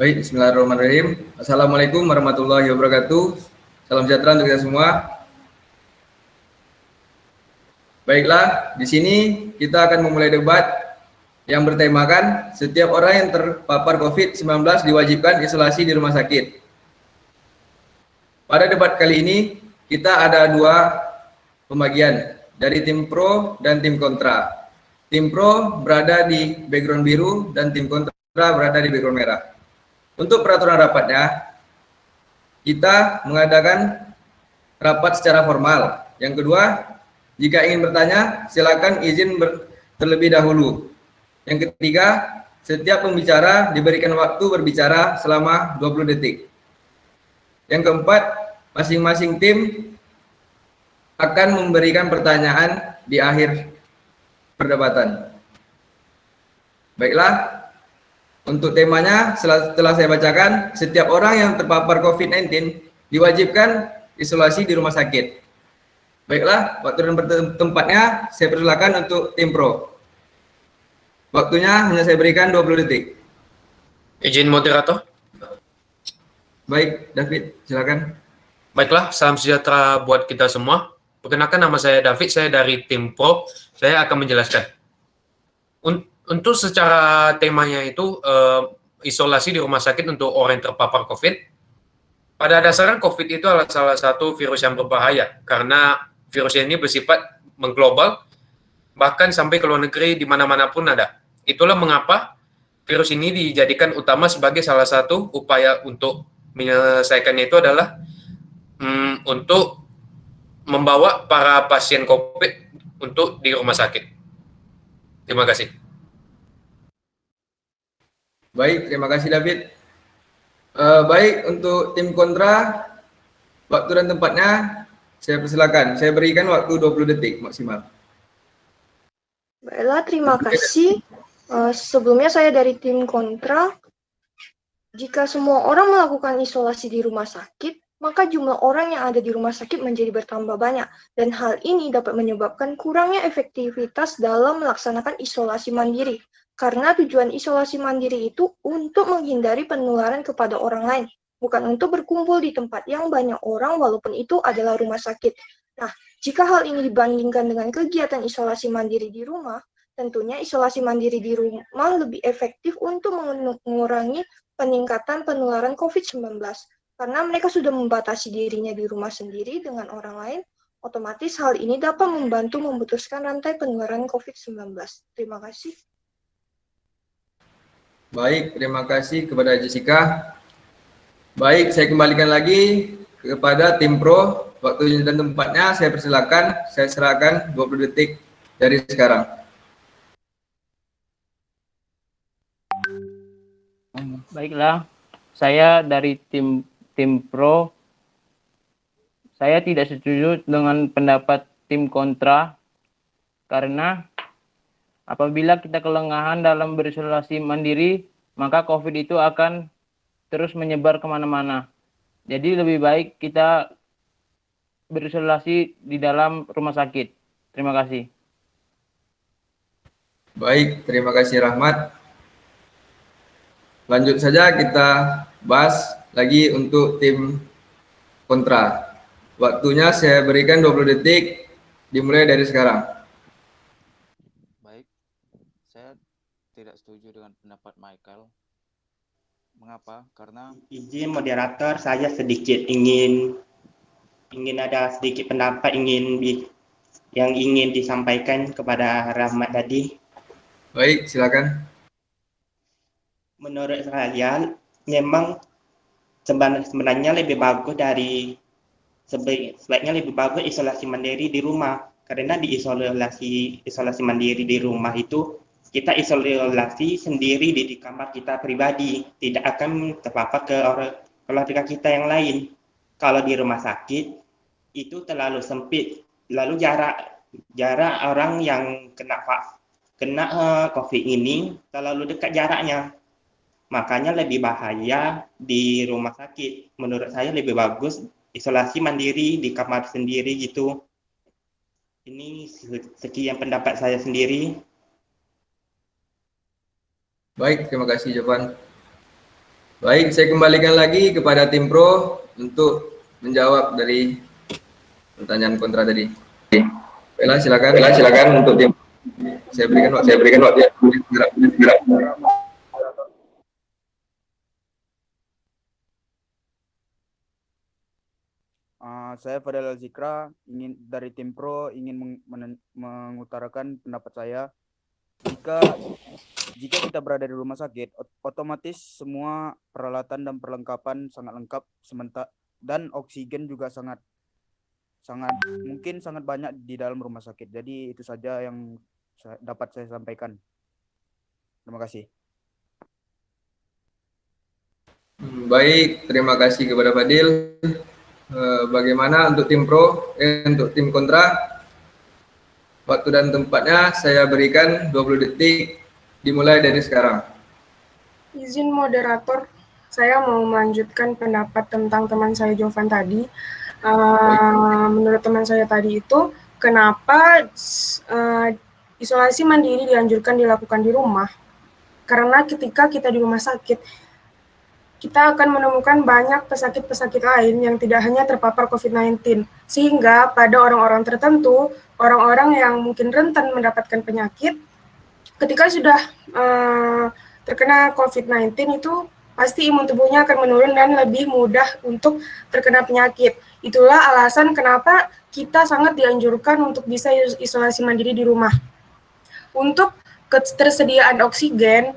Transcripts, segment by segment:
Baik, bismillahirrahmanirrahim. Assalamualaikum warahmatullahi wabarakatuh. Salam sejahtera untuk kita semua. Baiklah, di sini kita akan memulai debat yang bertemakan setiap orang yang terpapar COVID-19 diwajibkan isolasi di rumah sakit. Pada debat kali ini, kita ada dua pembagian dari tim pro dan tim kontra. Tim pro berada di background biru dan tim kontra berada di background merah. Untuk peraturan rapatnya, kita mengadakan rapat secara formal. Yang kedua, jika ingin bertanya, silakan izin terlebih dahulu. Yang ketiga, setiap pembicara diberikan waktu berbicara selama 20 detik. Yang keempat, masing-masing tim akan memberikan pertanyaan di akhir perdebatan. Baiklah, untuk temanya setelah saya bacakan, setiap orang yang terpapar COVID-19 diwajibkan isolasi di rumah sakit. Baiklah, waktu dan tempatnya saya persilakan untuk tim pro. Waktunya hanya saya berikan 20 detik. Izin moderator. Baik, David, silakan. Baiklah, salam sejahtera buat kita semua. Perkenalkan, nama saya David, saya dari tim pro. Saya akan menjelaskan. Untuk secara temanya itu isolasi di rumah sakit untuk orang yang terpapar COVID. Pada dasarnya COVID itu adalah salah satu virus yang berbahaya karena virus ini bersifat mengglobal, bahkan sampai ke luar negeri di mana-mana pun ada. Itulah mengapa virus ini dijadikan utama sebagai salah satu upaya untuk menyelesaikannya itu adalah untuk membawa para pasien COVID untuk di rumah sakit. Terima kasih. Baik, terima kasih David. Baik, untuk tim kontra, waktu dan tempatnya saya persilakan. Saya berikan waktu 20 detik maksimal. Baiklah, terima kasih. Sebelumnya saya dari tim kontra. Jika semua orang melakukan isolasi di rumah sakit, maka jumlah orang yang ada di rumah sakit menjadi bertambah banyak. Dan hal ini dapat menyebabkan kurangnya efektivitas dalam melaksanakan isolasi mandiri. Karena tujuan isolasi mandiri itu untuk menghindari penularan kepada orang lain, bukan untuk berkumpul di tempat yang banyak orang walaupun itu adalah rumah sakit. Nah, jika hal ini dibandingkan dengan kegiatan isolasi mandiri di rumah, tentunya isolasi mandiri di rumah lebih efektif untuk mengurangi peningkatan penularan COVID-19. Karena mereka sudah membatasi dirinya di rumah sendiri dengan orang lain, otomatis hal ini dapat membantu memutuskan rantai penularan COVID-19. Terima kasih. Baik, terima kasih kepada Jessica. Baik, saya kembalikan lagi kepada tim pro. Waktu dan tempatnya saya persilakan, saya serahkan 20 detik dari sekarang. Baiklah, saya dari tim pro. Saya tidak setuju dengan pendapat tim kontra karena apabila kita kelengahan dalam berisolasi mandiri, maka COVID itu akan terus menyebar kemana-mana. Jadi lebih baik kita berisolasi di dalam rumah sakit. Terima kasih. Baik, terima kasih Rahmat. Lanjut saja kita bahas lagi untuk tim kontra. Waktunya saya berikan 20 detik, dimulai dari sekarang. Baik, saya tidak setuju dengan pendapat Michael. Mengapa? Karena izin moderator, saya sedikit ingin ada sedikit pendapat yang ingin disampaikan kepada Rahmat tadi. Baik, silakan. Menurut saya, memang sebenarnya lebih bagus sebaiknya lebih bagus isolasi mandiri di rumah. Karena di isolasi mandiri di rumah itu kita isolasi sendiri di kamar kita pribadi, tidak akan terpapar ke keluarga kita yang lain. Kalau di rumah sakit itu terlalu sempit, lalu jarak orang yang kena COVID ini terlalu dekat jaraknya. Makanya lebih bahaya di rumah sakit. Menurut saya lebih bagus isolasi mandiri di kamar sendiri gitu. Ini sekian pendapat saya sendiri. Baik, terima kasih jawaban. Baik, saya kembalikan lagi kepada tim pro untuk menjawab dari pertanyaan kontra tadi. Baiklah, silakan untuk tim. Saya berikan waktu. Saya Fadel Zikra ingin dari tim pro mengutarakan pendapat saya. Jika kita berada di rumah sakit, otomatis semua peralatan dan perlengkapan sangat lengkap, dan oksigen juga sangat banyak di dalam rumah sakit. Jadi itu saja yang dapat saya sampaikan. Terima kasih. Baik, terima kasih kepada Fadil. Bagaimana untuk tim pro, untuk tim kontra? Waktu dan tempatnya saya berikan 20 detik dimulai dari sekarang. Izin moderator, saya mau melanjutkan pendapat tentang teman saya Jovan tadi. Menurut teman saya tadi itu, kenapa isolasi mandiri dianjurkan dilakukan di rumah? Karena ketika kita di rumah sakit, kita akan menemukan banyak pesakit-pesakit lain yang tidak hanya terpapar COVID-19. Sehingga pada orang-orang tertentu, orang-orang yang mungkin rentan mendapatkan penyakit, ketika sudah terkena COVID-19 itu pasti imun tubuhnya akan menurun dan lebih mudah untuk terkena penyakit. Itulah alasan kenapa kita sangat dianjurkan untuk bisa isolasi mandiri di rumah. Untuk ketersediaan oksigen,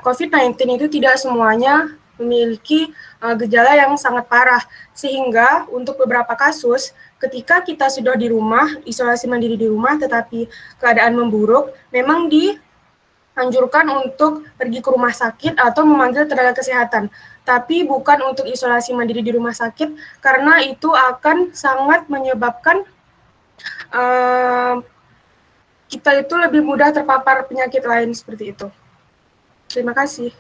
COVID-19 itu tidak semuanya memiliki gejala yang sangat parah, sehingga untuk beberapa kasus, ketika kita sudah di rumah, isolasi mandiri di rumah, tetapi keadaan memburuk, memang dianjurkan untuk pergi ke rumah sakit atau memanggil tenaga kesehatan. Tapi bukan untuk isolasi mandiri di rumah sakit, karena itu akan sangat menyebabkan kita itu lebih mudah terpapar penyakit lain seperti itu. Terima kasih.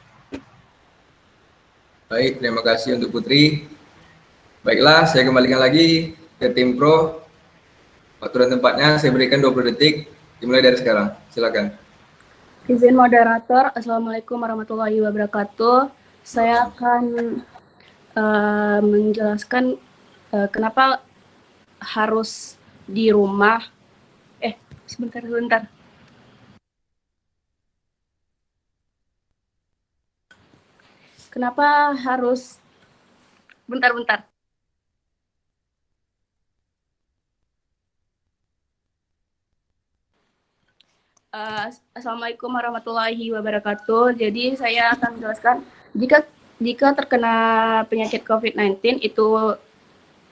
Baik, terima kasih untuk Putri. Baiklah, saya kembalikan lagi ke tim pro. Waktu dan tempatnya saya berikan 20 detik dimulai dari sekarang. Silakan. Izin moderator, Assalamualaikum warahmatullahi wabarakatuh. Saya akan menjelaskan kenapa harus di rumah. Sebentar. Kenapa harus... Bentar. Assalamualaikum warahmatullahi wabarakatuh. Jadi saya akan menjelaskan jika terkena penyakit COVID-19 itu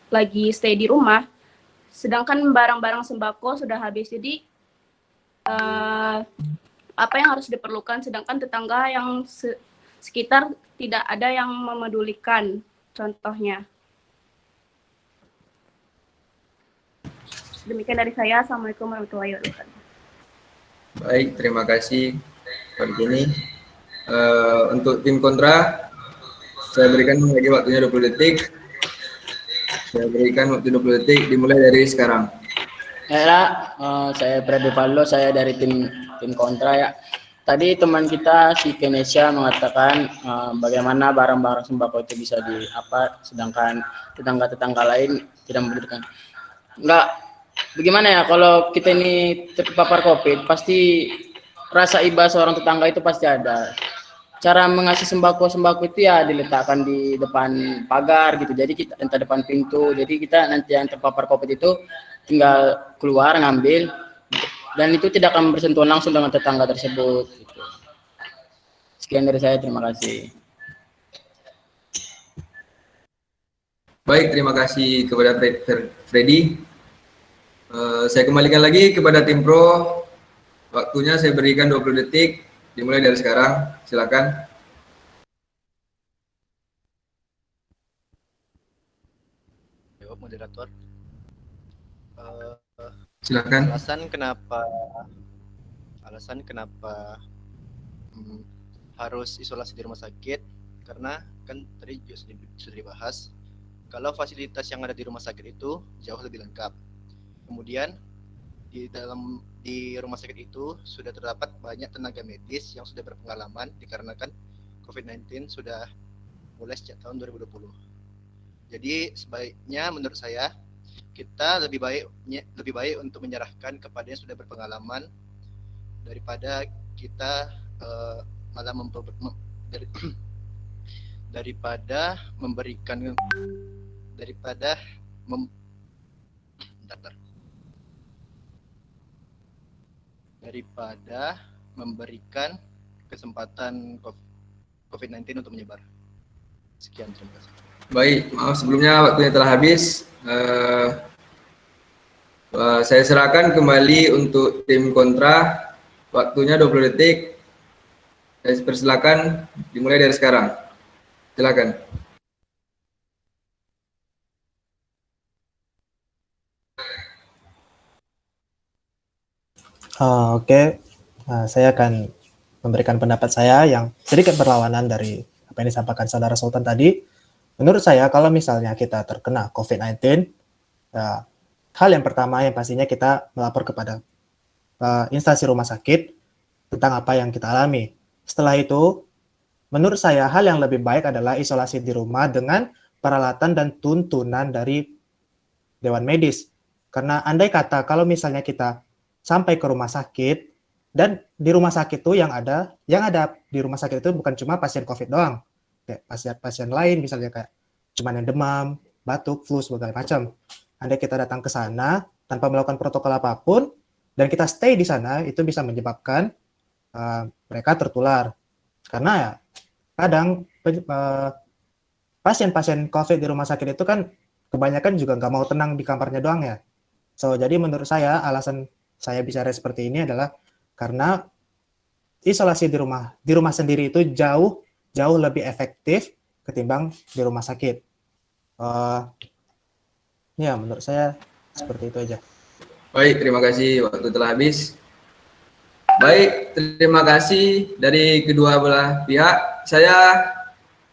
lagi stay di rumah, sedangkan barang-barang sembako sudah habis. Jadi apa yang harus diperlukan, sedangkan tetangga yang sekitar tidak ada yang memedulikan, contohnya. Demikian dari saya. Assalamualaikum warahmatullahi wabarakatuh. Baik, terima kasih Pak Gini. Untuk tim kontra, saya berikan lagi waktunya 20 detik. Saya berikan waktu 20 detik dimulai dari sekarang. Ya, saya Freddy Vallo, saya dari tim kontra ya. Tadi teman kita si Kenesha mengatakan bagaimana barang-barang sembako itu bisa sedangkan tetangga-tetangga lain tidak membutuhkan. Enggak, bagaimana ya kalau kita ini terpapar COVID, pasti rasa iba seorang tetangga itu pasti ada. Cara mengasih sembako itu ya diletakkan di depan pagar gitu. Jadi kita entah depan pintu. Jadi kita nanti yang terpapar COVID itu tinggal keluar ngambil, dan itu tidak akan bersentuhan langsung dengan tetangga tersebut. Gitu. Sekian dari saya, terima kasih. Baik, terima kasih kepada Freddy. Saya kembalikan lagi kepada tim pro. Waktunya saya berikan 20 detik dimulai dari sekarang. Silakan. Jawab moderator. Silakan. Alasan kenapa harus isolasi di rumah sakit, karena kan tadi sudah dibahas kalau fasilitas yang ada di rumah sakit itu jauh lebih lengkap. Kemudian di rumah sakit itu sudah terdapat banyak tenaga medis yang sudah berpengalaman dikarenakan COVID-19 sudah mulai sejak tahun 2020. Jadi sebaiknya menurut saya kita lebih baik untuk menyerahkan kepada yang sudah berpengalaman daripada kita malah daripada memberikan kesempatan COVID-19 untuk menyebar. Sekian, terima kasih. Baik, maaf sebelumnya waktunya telah habis. Saya serahkan kembali untuk tim kontra. Waktunya 20 detik. Saya persilakan dimulai dari sekarang. Silakan. Oke. Saya akan memberikan pendapat saya yang sedikit berlawanan dari apa yang disampaikan Saudara Sultan tadi. Menurut saya, kalau misalnya kita terkena COVID-19, hal yang pertama yang pastinya kita melapor kepada instansi rumah sakit tentang apa yang kita alami. Setelah itu, menurut saya hal yang lebih baik adalah isolasi di rumah dengan peralatan dan tuntunan dari Dewan Medis. Karena andai kata kalau misalnya kita sampai ke rumah sakit, dan di rumah sakit itu yang ada di rumah sakit itu bukan cuma pasien COVID doang. Kayak pasien lain misalnya kayak cuman yang demam, batuk, flu, segala macam. Andai kita datang ke sana tanpa melakukan protokol apapun dan kita stay di sana, itu bisa menyebabkan mereka tertular. Karena ya kadang pasien-pasien COVID di rumah sakit itu kan kebanyakan juga nggak mau tenang di kamarnya doang ya. So jadi menurut saya alasan saya bicara seperti ini adalah karena isolasi di rumah sendiri itu jauh lebih efektif ketimbang di rumah sakit. Ya, menurut saya seperti itu aja. Baik, terima kasih. Waktu telah habis. Baik, terima kasih dari kedua belah pihak. Saya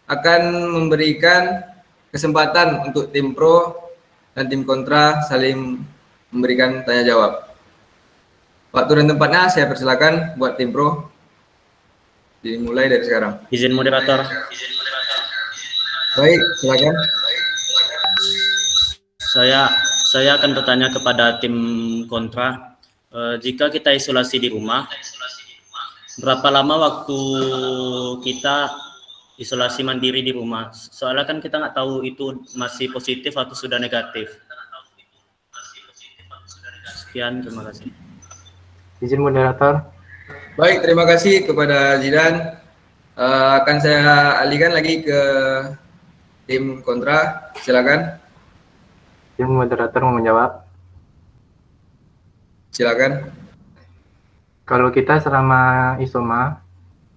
akan memberikan kesempatan untuk tim pro dan tim kontra saling memberikan tanya jawab. Waktu dan tempatnya saya persilakan buat tim pro. Dimulai dari sekarang. Izin moderator. Baik, silakan. Saya akan bertanya kepada tim kontra. Jika kita isolasi di rumah, berapa lama waktu kita isolasi mandiri di rumah? Soalnya kan kita nggak tahu itu masih positif atau sudah negatif. Sekian, terima kasih. Izin moderator. Baik, terima kasih kepada Zidan. Akan saya alihkan lagi ke tim kontra. Silakan. Tim moderator mau menjawab. Silakan. Kalau kita selama isoma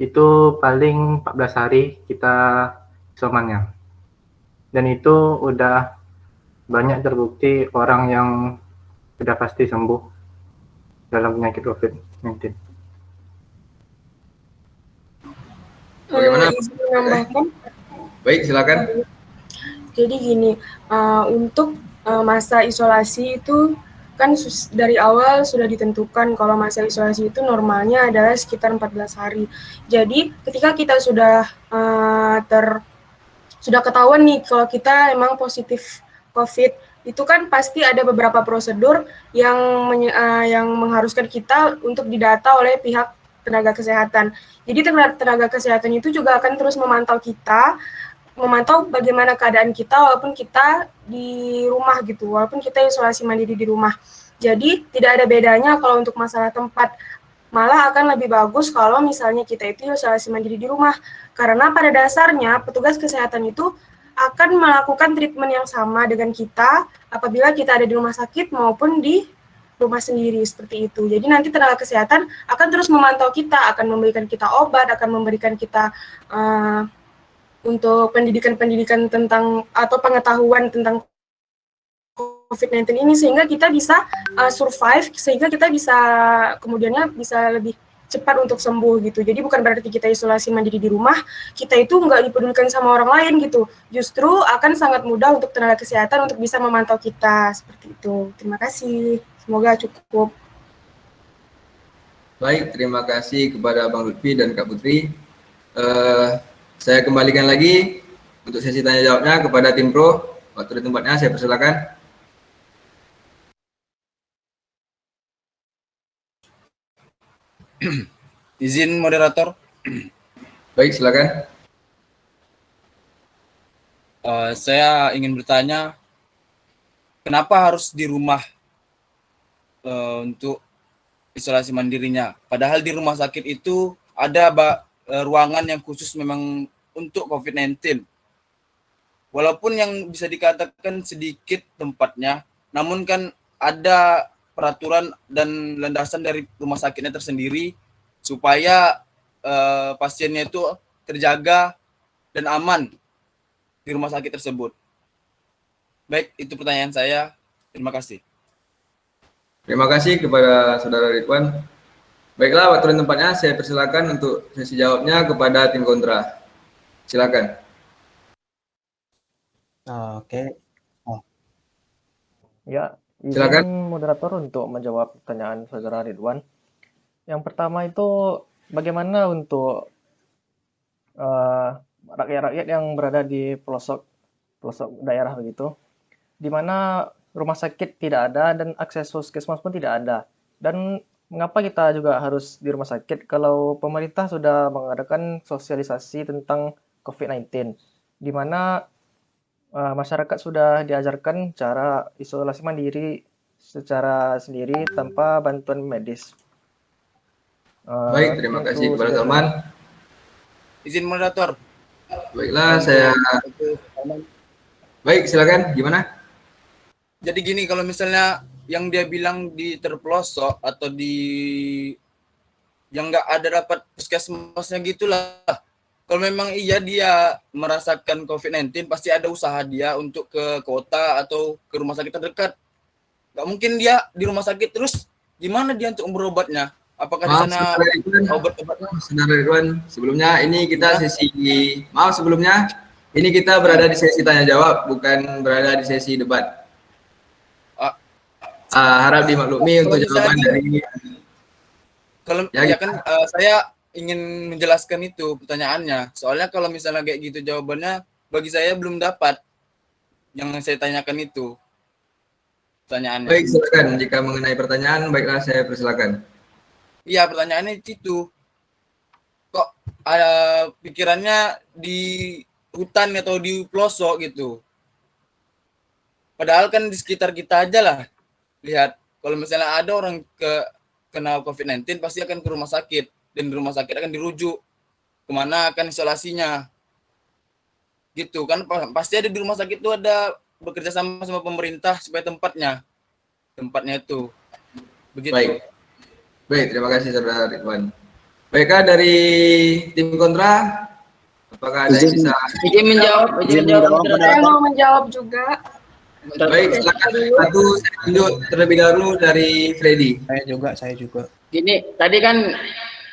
itu paling 14 hari kita isomannya. Dan itu udah banyak terbukti orang yang sudah pasti sembuh dalam penyakit COVID-19. Bagaimana? Menambahkan. Baik, silakan. Jadi gini, untuk masa isolasi itu kan dari awal sudah ditentukan kalau masa isolasi itu normalnya adalah sekitar 14 hari. Jadi ketika kita sudah ketahuan nih kalau kita emang positif COVID, itu kan pasti ada beberapa prosedur yang mengharuskan kita untuk didata oleh pihak tenaga kesehatan. Jadi tenaga kesehatan itu juga akan terus memantau bagaimana keadaan kita walaupun kita di rumah gitu, walaupun kita isolasi mandiri di rumah. Jadi tidak ada bedanya kalau untuk masalah tempat. Malah akan lebih bagus kalau misalnya kita itu isolasi mandiri di rumah. Karena pada dasarnya petugas kesehatan itu akan melakukan treatment yang sama dengan kita apabila kita ada di rumah sakit maupun di rumah sendiri, seperti itu. Jadi nanti tenaga kesehatan akan terus memantau kita, akan memberikan kita obat, akan memberikan kita untuk pendidikan tentang atau pengetahuan tentang COVID-19 ini sehingga kita bisa survive, sehingga kita bisa kemudiannya bisa lebih cepat untuk sembuh gitu. Jadi bukan berarti kita isolasi mandiri di rumah, kita itu nggak dipedulikan sama orang lain gitu. Justru akan sangat mudah untuk tenaga kesehatan untuk bisa memantau kita, seperti itu. Terima kasih. Semoga cukup. Baik, terima kasih kepada Bang Lutfi dan Kak Putri. Saya kembalikan lagi Untuk sesi tanya jawabnya kepada tim pro, waktu dan tempatnya saya persilakan. Izin moderator. Baik, silakan. Saya ingin bertanya, kenapa harus di rumah untuk isolasi mandirinya? Padahal di rumah sakit itu ada ruangan yang khusus memang untuk COVID-19. Walaupun yang bisa dikatakan sedikit tempatnya, namun kan ada peraturan dan landasan dari rumah sakitnya tersendiri supaya pasiennya itu terjaga dan aman di rumah sakit tersebut. Baik, itu pertanyaan saya. Terima kasih. Terima kasih kepada Saudara Ridwan. Baiklah, waktu dan tempatnya saya persilakan untuk sesi jawabnya kepada tim kontra. Silakan. Oke. Oh. Ya, Silakan. izin moderator untuk menjawab pertanyaan Saudara Ridwan. Yang pertama itu bagaimana untuk rakyat-rakyat yang berada di pelosok daerah begitu, di mana rumah sakit tidak ada dan akses puskesmas pun tidak ada. Dan mengapa kita juga harus di rumah sakit kalau pemerintah sudah mengadakan sosialisasi tentang COVID-19, di mana masyarakat sudah diajarkan cara isolasi mandiri secara sendiri tanpa bantuan medis. Baik, terima kasih kepada Salman. Izin moderator. Baiklah, saya... Baik, silakan. Gimana? Jadi gini, kalau misalnya yang dia bilang di terpelosok atau di yang nggak ada dapat puskesmasnya gitulah. Kalau memang iya dia merasakan COVID-19, pasti ada usaha dia untuk ke kota atau ke rumah sakit terdekat. Nggak mungkin dia di rumah sakit terus, gimana dia untuk berobatnya? Apakah di sana obat-obatnya? Saudara Ridwan, sebelumnya ini kita sebelumnya ini kita berada di sesi tanya jawab, bukan berada di sesi debat. Harap dimaklumi untuk jawaban dari... Kalau ya kan saya ingin menjelaskan itu pertanyaannya. Soalnya kalau misalnya kayak gitu jawabannya, bagi saya belum dapat yang saya tanyakan itu pertanyaannya. Baik, silakan. Jika mengenai pertanyaan, baiklah saya persilakan. Iya, pertanyaannya itu. Kok pikirannya di hutan atau di pelosok gitu. Padahal kan di sekitar kita aja lah. Lihat, kalau misalnya ada orang kena COVID-19 pasti akan ke rumah sakit. Dan di rumah sakit akan dirujuk. Kemana akan isolasinya. Gitu kan, pasti ada di rumah sakit itu ada bekerja sama pemerintah supaya tempatnya itu. Begitu. Baik, terima kasih Saudara Ridwan. Baiklah dari tim kontra, apakah ada yang bisa... Izin menjawab. Saya mau menjawab juga. Baik, silakan. Satu saya tunjuk terlebih dahulu dari Freddy. Saya juga. Gini, tadi kan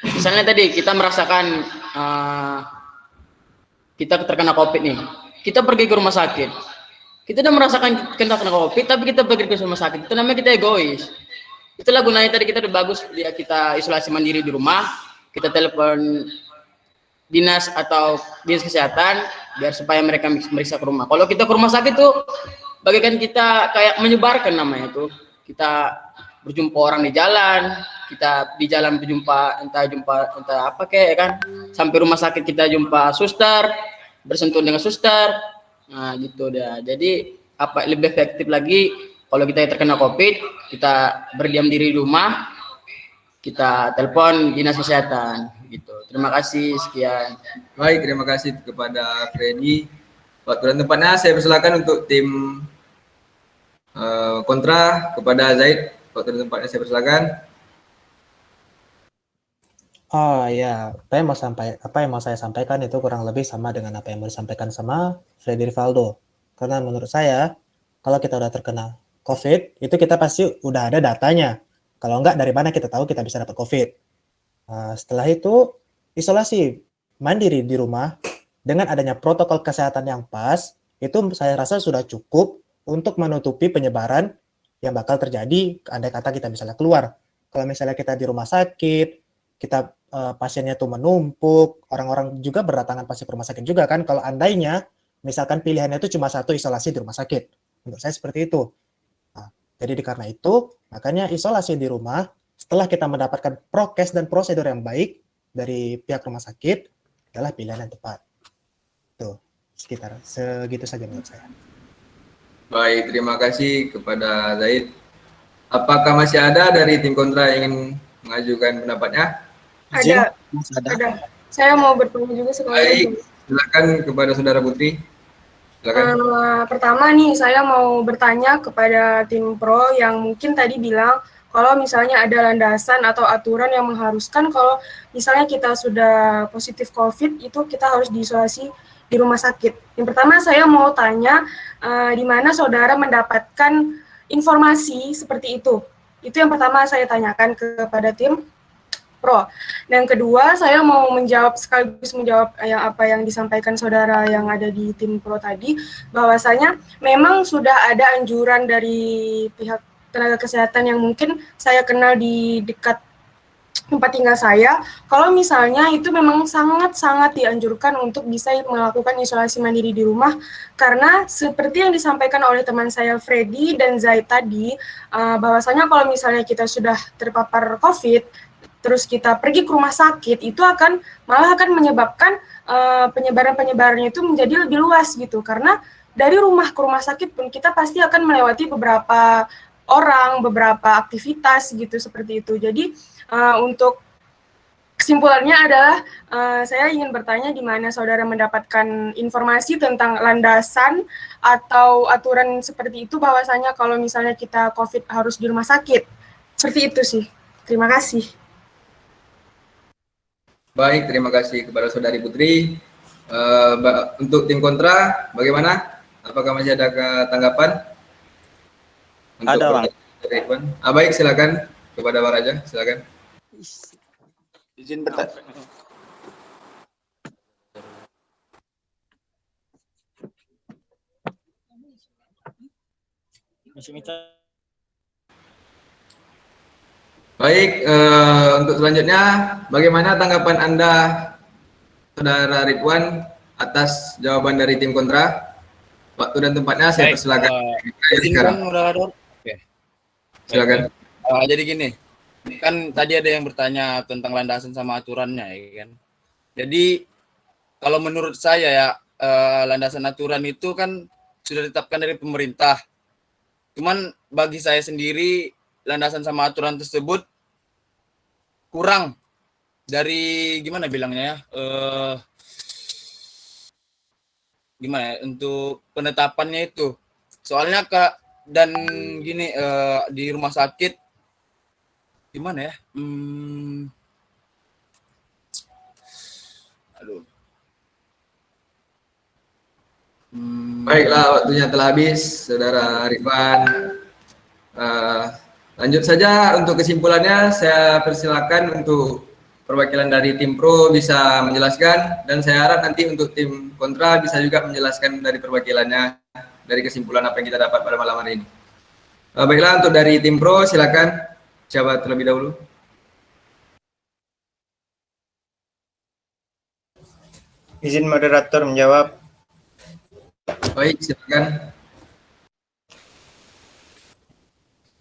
misalnya tadi kita merasakan kita terkena COVID nih. Kita pergi ke rumah sakit. Kita udah merasakan kena COVID, tapi kita pergi ke rumah sakit. Itu namanya kita egois. Itulah gunanya tadi kita udah bagus dia kita isolasi mandiri di rumah, kita telepon dinas atau dinas kesehatan biar supaya mereka meriksa ke rumah. Kalau kita ke rumah sakit tuh bagaikan kita kayak menyebarkan namanya itu. Kita berjumpa orang di jalan, kita di jalan berjumpa entah apa kayak kan. Sampai rumah sakit kita jumpa suster, bersentuhan dengan suster. Nah, gitu dah. Jadi apa lebih efektif lagi kalau kita terkena COVID, kita berdiam diri di rumah, kita telepon dinas kesehatan, gitu. Terima kasih, sekian. Baik, terima kasih kepada Freddy. Waktu dan tempatnya saya persilakan untuk tim kontra kepada Zaid. Waktu dan tempatnya saya persilakan. Oh ya, apa yang mau saya sampaikan itu kurang lebih sama dengan apa yang mau disampaikan sama Freddy Rivaldo. Karena menurut saya, kalau kita udah terkena COVID, itu kita pasti udah ada datanya. Kalau enggak, dari mana kita tahu kita bisa dapat COVID? Setelah itu, isolasi mandiri di rumah dengan adanya protokol kesehatan yang pas, itu saya rasa sudah cukup untuk menutupi penyebaran yang bakal terjadi andai kata kita misalnya keluar. Kalau misalnya kita di rumah sakit, kita pasiennya tuh menumpuk, orang-orang juga berdatangan pasti ke rumah sakit juga kan. Kalau andainya misalkan pilihannya itu cuma satu, isolasi di rumah sakit. Menurut saya seperti itu. Nah, jadi karena itu, makanya isolasi di rumah, setelah kita mendapatkan prokes dan prosedur yang baik dari pihak rumah sakit, adalah pilihan yang tepat. Tuh, sekitar segitu saja menurut saya. Baik, terima kasih kepada Zaid. Apakah masih ada dari tim kontra yang ingin mengajukan pendapatnya? Ada. Saya mau bertanya juga sekali. Baik, silakan kepada Saudara Putri. Silakan. Pertama nih, saya mau bertanya kepada tim pro yang mungkin tadi bilang kalau misalnya ada landasan atau aturan yang mengharuskan kalau misalnya kita sudah positif COVID, itu kita harus diisolasi di rumah sakit. Yang pertama saya mau tanya, di mana saudara mendapatkan informasi seperti itu? Itu yang pertama saya tanyakan kepada tim pro. Dan yang kedua, saya mau sekaligus menjawab apa yang disampaikan saudara yang ada di tim pro tadi, bahwasanya memang sudah ada anjuran dari pihak tenaga kesehatan yang mungkin saya kenal di dekat tempat tinggal saya, kalau misalnya itu memang sangat-sangat dianjurkan untuk bisa melakukan isolasi mandiri di rumah, karena seperti yang disampaikan oleh teman saya Freddy dan Zaid tadi, bahwasanya kalau misalnya kita sudah terpapar COVID, terus kita pergi ke rumah sakit, itu malah akan menyebabkan penyebarannya itu menjadi lebih luas gitu, karena dari rumah ke rumah sakit pun kita pasti akan melewati beberapa orang, beberapa aktivitas gitu seperti itu. Jadi untuk kesimpulannya adalah saya ingin bertanya di mana saudara mendapatkan informasi tentang landasan atau aturan seperti itu, bahwasanya kalau misalnya kita COVID harus di rumah sakit. Seperti itu sih. Terima kasih. Baik, terima kasih kepada Saudari Putri. Untuk tim kontra, bagaimana? Apakah masih ada tanggapan? Ada, Bang. Baik, silakan kepada Bang Raja, silakan. Izin bertanya. Baik, untuk selanjutnya, bagaimana tanggapan Anda, Saudara Ridwan, atas jawaban dari tim kontra? Waktu dan tempatnya saya persilakan. Izin moderator. Oke. Silakan. Jadi gini, kan tadi ada yang bertanya tentang landasan sama aturannya, ya kan? Jadi kalau menurut saya ya, landasan aturan itu kan sudah ditetapkan dari pemerintah. Cuman bagi saya sendiri, landasan sama aturan tersebut kurang dari gimana bilangnya ya, gimana ya, untuk penetapannya itu. Soalnya dan gini, di rumah sakit gimana ya, Baiklah, waktunya telah habis, Saudara Ridwan. Lanjut saja untuk kesimpulannya, saya persilakan untuk perwakilan dari tim pro bisa menjelaskan, dan saya harap nanti untuk tim kontra bisa juga menjelaskan dari perwakilannya dari kesimpulan apa yang kita dapat pada malam hari ini. Baiklah, untuk dari tim pro silakan jawab terlebih dahulu. Izin moderator menjawab. Baik, silakan.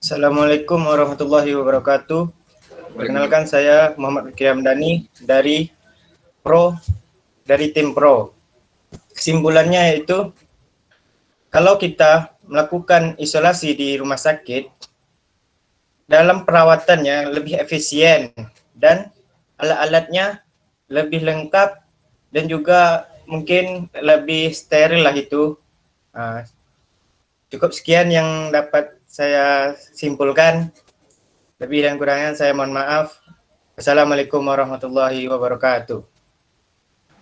Assalamualaikum warahmatullahi wabarakatuh. Perkenalkan, saya Muhammad Fikri Hamdani dari tim Pro. Kesimpulannya yaitu, kalau kita melakukan isolasi di rumah sakit, dalam perawatannya lebih efisien dan alat-alatnya lebih lengkap dan juga mungkin lebih steril lah itu. Cukup sekian yang dapat saya simpulkan. Lebih dan kurangnya saya mohon maaf. Assalamualaikum warahmatullahi wabarakatuh.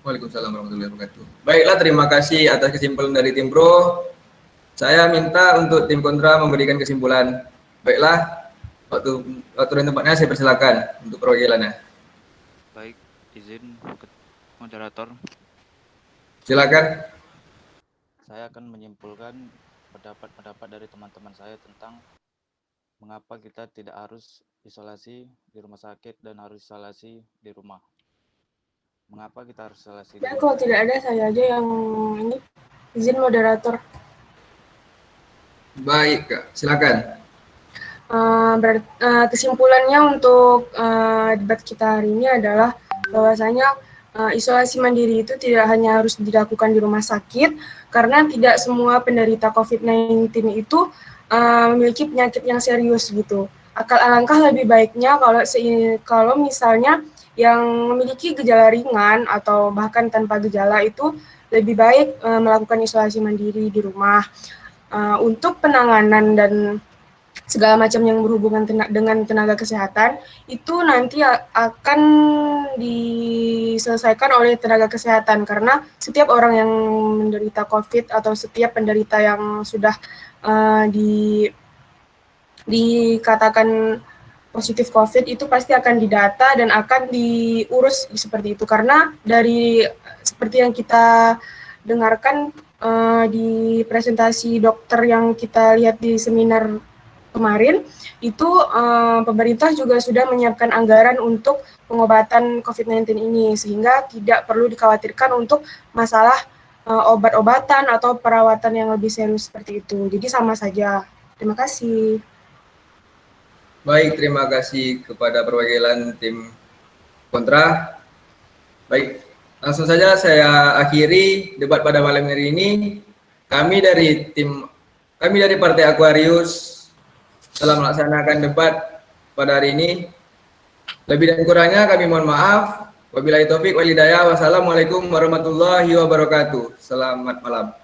Waalaikumsalam warahmatullahi wabarakatuh. Baiklah, terima kasih atas kesimpulan dari tim pro. Saya minta untuk tim kontra memberikan kesimpulan. Baiklah, waktu dan tempatnya saya persilakan untuk perwakilannya. Baik, izin moderator. Silakan. Saya akan menyimpulkan pendapat dari teman-teman saya tentang mengapa kita tidak harus isolasi di rumah sakit dan harus isolasi di rumah. Mengapa kita harus isolasi di rumah? Kalau tidak ada, saya aja yang ini Izin moderator. Baik, Kak. Silakan. Kesimpulannya untuk debat kita hari ini adalah bahwasanya isolasi mandiri itu tidak hanya harus dilakukan di rumah sakit, karena tidak semua penderita COVID-19 itu memiliki penyakit yang serius gitu. Alangkah lebih baiknya kalau misalnya yang memiliki gejala ringan atau bahkan tanpa gejala itu lebih baik melakukan isolasi mandiri di rumah. Untuk penanganan dan segala macam yang berhubungan dengan tenaga kesehatan itu nanti akan diselesaikan oleh tenaga kesehatan, karena setiap orang yang menderita COVID atau setiap penderita yang sudah dikatakan positif COVID itu pasti akan didata dan akan diurus seperti itu, karena dari seperti yang kita dengarkan di presentasi dokter yang kita lihat di seminar kemarin itu pemerintah juga sudah menyiapkan anggaran untuk pengobatan COVID-19 ini, sehingga tidak perlu dikhawatirkan untuk masalah obat-obatan atau perawatan yang lebih serius seperti itu. Jadi sama saja. Terima kasih. Baik, terima kasih kepada perwakilan tim kontra. Baik, langsung saja saya akhiri debat pada malam hari ini. Kami dari Partai Aquarius telah melaksanakan debat pada hari ini. Lebih dan kurangnya kami mohon maaf. Wabillahi taufik wal hidayah. Wassalamualaikum warahmatullahi wabarakatuh. Selamat malam.